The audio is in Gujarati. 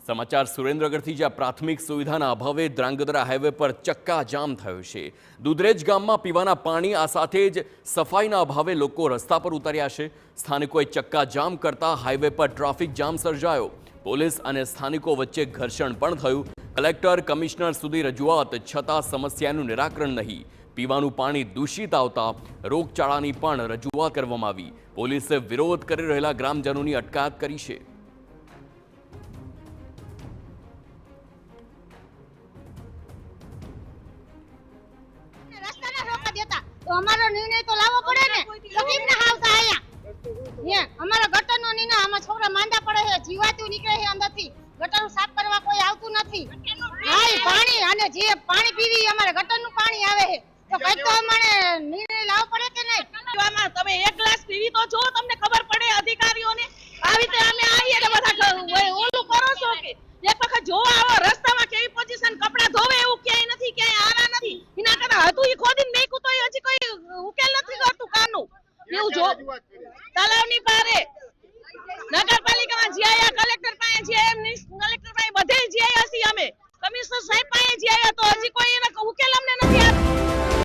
સમાચાર સુરેન્દ્રનગરથી જ્યાં પ્રાથમિક સુવિધાના અભાવે ધ્રાંગધ્રા હાઈવે પર ચક્કાજામ થયો છે। દુધરેજ ગામમાં પીવાના પાણી આ સાથે જ સફાઈના અભાવે લોકો રસ્તા પર ઉતર્યા છે। સ્થાનિકોએ ચક્કાજામ કરતા હાઈવે પર ટ્રાફિક જામ સર્જાયો। પોલીસ અને સ્થાનિકો વચ્ચે ઘર્ષણ પણ થયું। કલેક્ટર કમિશનર સુધી રજૂઆત છતાં સમસ્યાનું નિરાકરણ નહીં। પીવાનું પાણી દૂષિત આવતા રોગચાળાની પણ રજૂઆત કરવામાં આવી। પોલીસે વિરોધ કરી રહેલા ગ્રામજનોની અટકાયત કરી છે। हमारा निर्णय तो लावो पड़े ने तो केम ना आवता आया ये हमारा गटरनो निर्णय आमा छोकरा मांदा पड़े है जीवाતું નીકળે છે અંદરથી ગટર સાફ કરવા કોઈ આવતું નથી હાય પાણી અને જે પાણી પીવી અમારે ગટરનું પાણી આવે છે તો કઈ તો અમારે નિર્ણય લાવવો પડે કે નહીં આમાં તમે એક ગ્લાસ પીવી તો જો તમને ખબર પડે અધિકારીઓને આવી રીતે અમે આવીએ એટલે બધા ઓલું કરો છો કે એક વખત જો આવો રસ્તામાં કેવી પોઝિશન કપડા ધોવે એવું ક્યાંય નથી ક્યાંય આરા નથી એના કરતા હતું ઈ ખોદીને મેકું તો હજી કોઈ ઉકેલ નથી કરતું કાનું એવું જો તલાવની પારે નગરપાલિકામાં જ્યાં કલેક્ટર પાસે જ્યાં કલેક્ટર